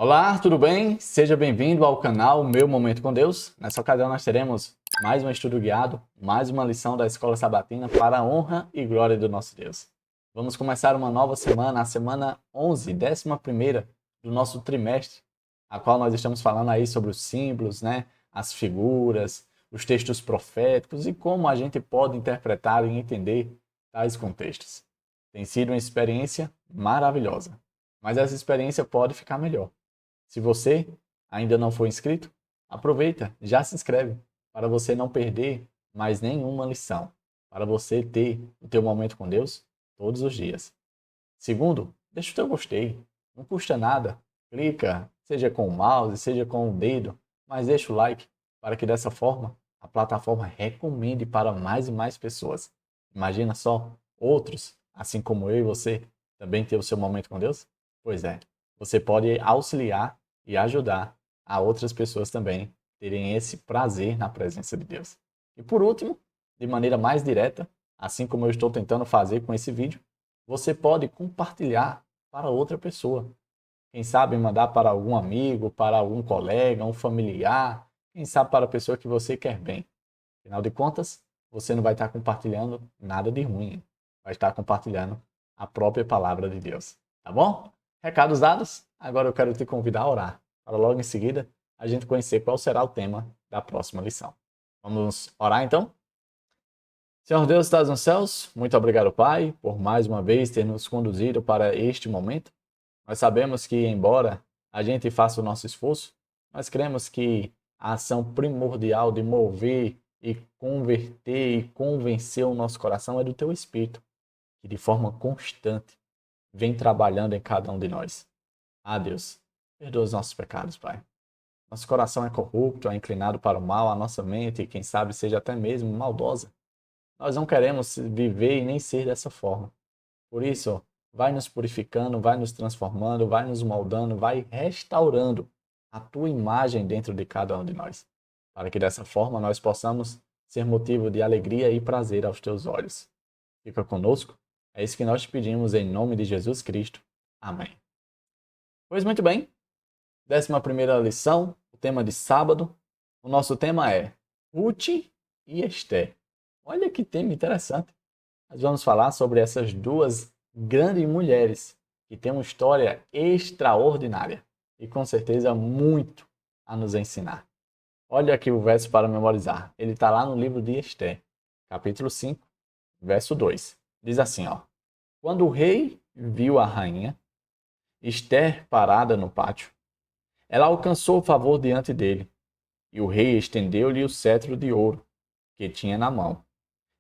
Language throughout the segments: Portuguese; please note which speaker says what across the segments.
Speaker 1: Olá, tudo bem? Seja bem-vindo ao canal Meu Momento com Deus. Nessa ocasião nós teremos mais um estudo guiado, mais uma lição da Escola Sabatina para a honra e glória do nosso Deus. Vamos começar uma nova semana, a semana 11, 11ª do nosso trimestre, a qual nós estamos falando aí sobre os símbolos, as figuras, os textos proféticos e como a gente pode interpretar e entender tais contextos. Tem sido uma experiência maravilhosa, mas essa experiência pode ficar melhor. Se você ainda não foi inscrito, aproveita, já se inscreve, para você não perder mais nenhuma lição, para você ter o teu momento com Deus todos os dias. Segundo, deixa o teu gostei, não custa nada, clica, seja com o mouse, seja com o dedo, mas deixa o like, para que dessa forma a plataforma recomende para mais e mais pessoas. Imagina só, outros, assim como eu e você, também ter o seu momento com Deus? Pois é, você pode auxiliar e ajudar a outras pessoas também terem esse prazer na presença de Deus. E por último, de maneira mais direta, assim como eu estou tentando fazer com esse vídeo, você pode compartilhar para outra pessoa. Quem sabe mandar para algum amigo, para algum colega, um familiar, quem sabe para a pessoa que você quer bem. Afinal de contas, você não vai estar compartilhando nada de ruim, vai estar compartilhando a própria palavra de Deus. Tá bom? Recados dados? Agora eu quero te convidar a orar, para logo em seguida a gente conhecer qual será o tema da próxima lição. Vamos orar então? Senhor Deus, estás nos céus, muito obrigado, Pai, por mais uma vez ter nos conduzido para este momento. Nós sabemos que, embora a gente faça o nosso esforço, nós cremos que a ação primordial de mover e converter e convencer o nosso coração é do Teu Espírito, que de forma constante vem trabalhando em cada um de nós. Ah, Deus, perdoa os nossos pecados, Pai. Nosso coração é corrupto, é inclinado para o mal, a nossa mente, quem sabe, seja até mesmo maldosa. Nós não queremos viver e nem ser dessa forma. Por isso, vai nos purificando, vai nos transformando, vai nos moldando, vai restaurando a tua imagem dentro de cada um de nós, para que dessa forma nós possamos ser motivo de alegria e prazer aos teus olhos. Fica conosco, é isso que nós te pedimos em nome de Jesus Cristo. Amém. Pois muito bem, 11ª lição, o tema de sábado. O nosso tema é Ruth e Esther. Olha que tema interessante. Nós vamos falar sobre essas duas grandes mulheres que têm uma história extraordinária e com certeza muito a nos ensinar. Olha aqui o verso para memorizar. Ele está lá no livro de Esther, capítulo 5, verso 2. Diz assim, ó: Quando o rei viu a rainha, Esther parada no pátio, ela alcançou o favor diante dele, e o rei estendeu-lhe o cetro de ouro que tinha na mão.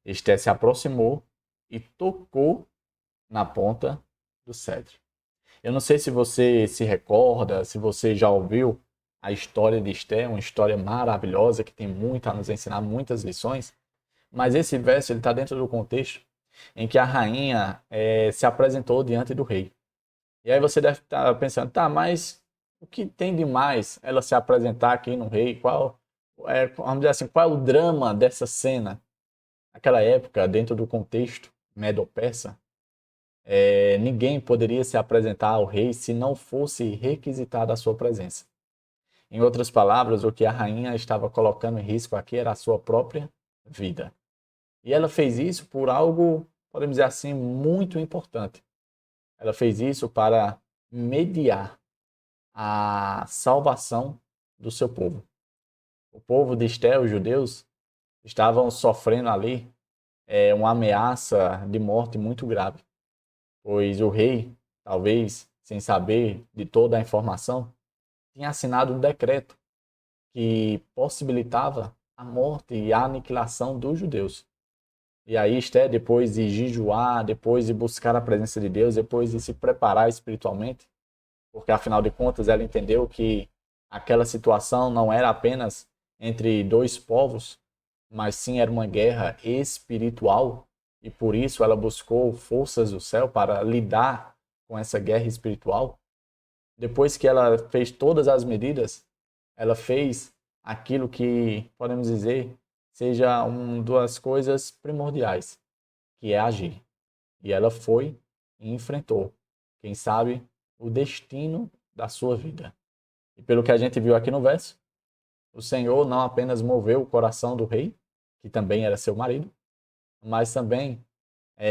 Speaker 1: Esther se aproximou e tocou na ponta do cetro. Eu não sei se você se recorda, se você já ouviu a história de Esther, uma história maravilhosa que tem muito a nos ensinar, muitas lições, mas esse verso está dentro do contexto em que a rainha se apresentou diante do rei. E aí você deve estar pensando, tá, mas o que tem de mais ela se apresentar aqui no rei? Vamos dizer assim, qual é o drama dessa cena? Naquela época, dentro do contexto medo-persa, ninguém poderia se apresentar ao rei se não fosse requisitada a sua presença. Em outras palavras, o que a rainha estava colocando em risco aqui era a sua própria vida. E ela fez isso por algo, podemos dizer assim, muito importante. Ela fez isso para mediar a salvação do seu povo. O povo de Esther, os judeus, estavam sofrendo ali uma ameaça de morte muito grave, pois o rei, talvez sem saber de toda a informação, tinha assinado um decreto que possibilitava a morte e a aniquilação dos judeus. E aí Esther, depois de jejuar, depois de buscar a presença de Deus, depois de se preparar espiritualmente, porque afinal de contas ela entendeu que aquela situação não era apenas entre dois povos, mas sim era uma guerra espiritual, e por isso ela buscou forças do céu para lidar com essa guerra espiritual. Depois que ela fez todas as medidas, ela fez aquilo que podemos dizer seja uma das coisas primordiais, que é agir. E ela foi e enfrentou, quem sabe, o destino da sua vida. E pelo que a gente viu aqui no verso, o Senhor não apenas moveu o coração do rei, que também era seu marido, mas também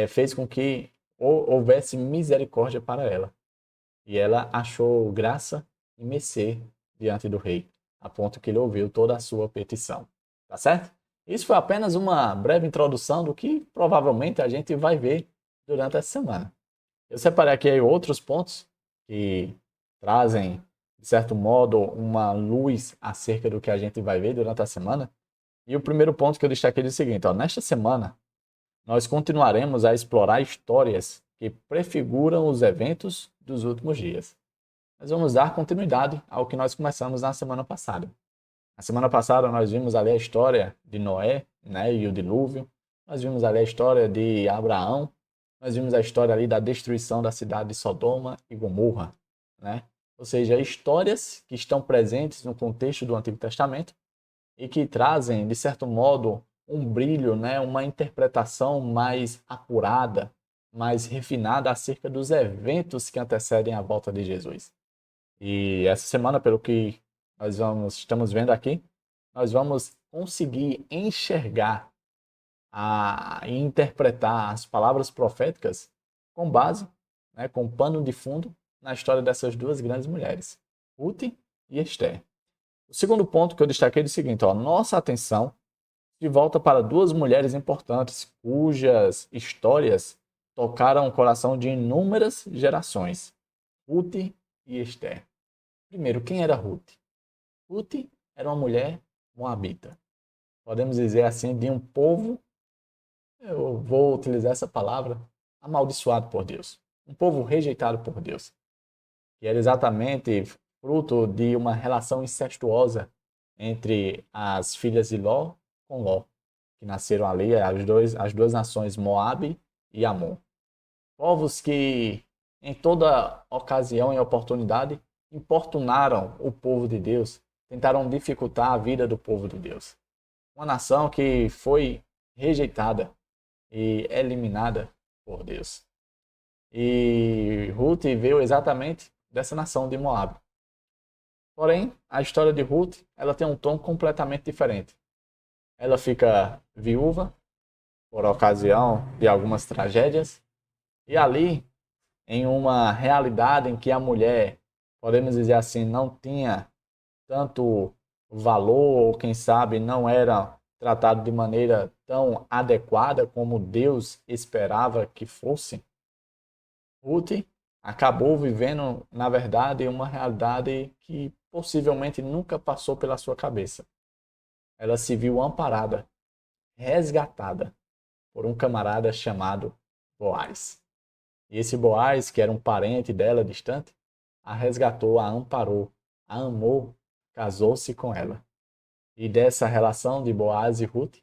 Speaker 1: fez com que houvesse misericórdia para ela. E ela achou graça e mercê diante do rei, a ponto que ele ouviu toda a sua petição. Tá certo? Isso foi apenas uma breve introdução do que provavelmente a gente vai ver durante essa semana. Eu separei aqui outros pontos que trazem, de certo modo, uma luz acerca do que a gente vai ver durante a semana. E o primeiro ponto que eu destaquei é o seguinte: nesta semana, nós continuaremos a explorar histórias que prefiguram os eventos dos últimos dias. Nós vamos dar continuidade ao que nós começamos na semana passada. Na semana passada nós vimos ali a história de Noé, né, e o dilúvio. Nós vimos ali a história de Abraão. Nós vimos a história ali da destruição da cidade de Sodoma e Gomorra, né? Ou seja, histórias que estão presentes no contexto do Antigo Testamento e que trazem, de certo modo, um brilho, né, uma interpretação mais apurada, mais refinada acerca dos eventos que antecedem a volta de Jesus. E essa semana, pelo que estamos vendo aqui, nós vamos conseguir enxergar e interpretar as palavras proféticas com base, né, com pano de fundo na história dessas duas grandes mulheres, Ruth e Esther. O segundo ponto que eu destaquei é o seguinte: nossa atenção de volta para duas mulheres importantes cujas histórias tocaram o coração de inúmeras gerações, Ruth e Esther. Primeiro, quem era Ruth? Ruth era uma mulher moabita. Podemos dizer assim, de um povo, eu vou utilizar essa palavra, amaldiçoado por Deus. Um povo rejeitado por Deus. E era exatamente fruto de uma relação incestuosa entre as filhas de Ló com Ló, que nasceram ali, as duas nações, Moabe e Amon. Povos que, em toda ocasião e oportunidade, importunaram o povo de Deus, tentaram dificultar a vida do povo de Deus. Uma nação que foi rejeitada e eliminada por Deus. E Ruth veio exatamente dessa nação de Moab. Porém, a história de Ruth, ela tem um tom completamente diferente. Ela fica viúva por ocasião de algumas tragédias e ali, em uma realidade em que a mulher, podemos dizer assim, não tinha tanto valor, ou quem sabe não era tratado de maneira tão adequada como Deus esperava que fosse, Ruth acabou vivendo, na verdade, uma realidade que possivelmente nunca passou pela sua cabeça. Ela se viu amparada, resgatada por um camarada chamado Boaz. E esse Boaz, que era um parente dela distante, a resgatou, a amparou, a amou, casou-se com ela. E dessa relação de Boaz e Ruth,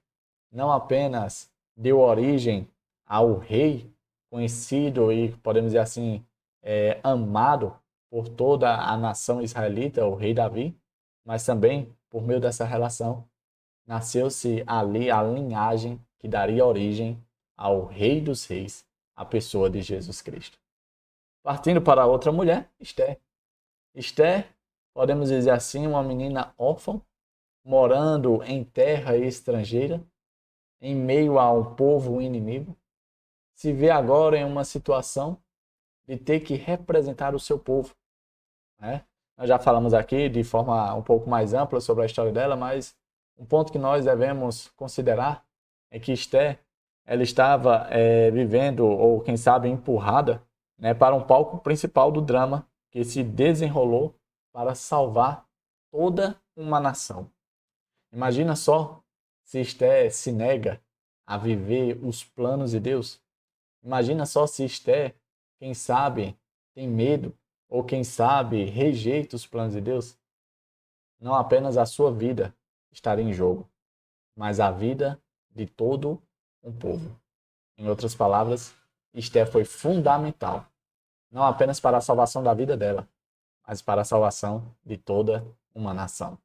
Speaker 1: não apenas deu origem ao rei conhecido e, podemos dizer assim, amado por toda a nação israelita, o rei Davi, mas também, por meio dessa relação, nasceu-se ali a linhagem que daria origem ao Rei dos Reis, a pessoa de Jesus Cristo. Partindo para outra mulher, Esther. Esther, podemos dizer assim, uma menina órfã, morando em terra estrangeira, em meio a um povo inimigo, se vê agora em uma situação de ter que representar o seu povo, né? Nós já falamos aqui de forma um pouco mais ampla sobre a história dela, mas um ponto que nós devemos considerar é que Esther, ela estava vivendo, ou quem sabe empurrada, né, para um palco principal do drama que se desenrolou para salvar toda uma nação. Imagina só se Esther se nega a viver os planos de Deus. Imagina só se Esther, quem sabe, tem medo, ou quem sabe, rejeita os planos de Deus. Não apenas a sua vida estaria em jogo, mas a vida de todo um povo. Em outras palavras, Esther foi fundamental, não apenas para a salvação da vida dela, mas para a salvação de toda uma nação.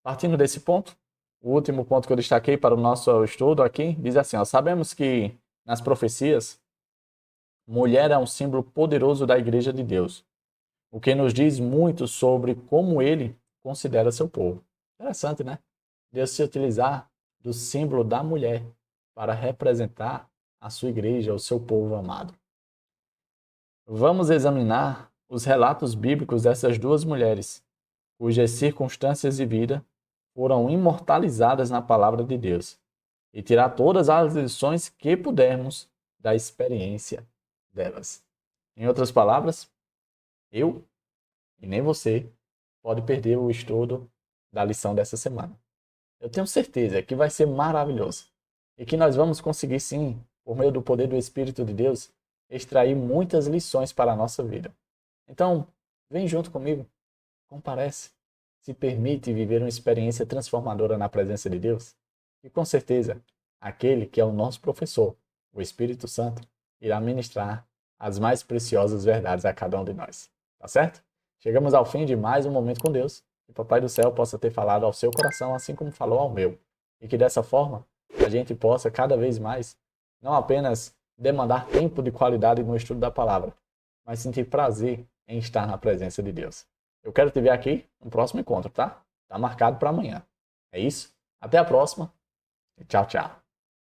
Speaker 1: Partindo desse ponto, o último ponto que eu destaquei para o nosso estudo aqui, diz assim: sabemos que nas profecias, mulher é um símbolo poderoso da Igreja de Deus. o que nos diz muito sobre como ele considera seu povo. Interessante, né? Deus se utilizar do símbolo da mulher para representar a sua igreja, o seu povo amado. Vamos examinar os relatos bíblicos dessas duas mulheres, cujas circunstâncias de vida foram imortalizadas na palavra de Deus, e tirar todas as lições que pudermos da experiência delas. Em outras palavras, eu e nem você pode perder o estudo da lição dessa semana. Eu tenho certeza que vai ser maravilhoso e que nós vamos conseguir sim, por meio do poder do Espírito de Deus, extrair muitas lições para a nossa vida. Então, vem junto comigo, comparece, se permite viver uma experiência transformadora na presença de Deus e com certeza, aquele que é o nosso professor, o Espírito Santo, irá ministrar as mais preciosas verdades a cada um de nós. Tá certo? Chegamos ao fim de mais um momento com Deus. Que o Papai do Céu possa ter falado ao seu coração, assim como falou ao meu. E que dessa forma, a gente possa cada vez mais, não apenas demandar tempo de qualidade no estudo da palavra, mas sentir prazer em estar na presença de Deus. Eu quero te ver aqui no próximo encontro, tá? Tá marcado para amanhã. É isso? Até a próxima. E tchau, tchau.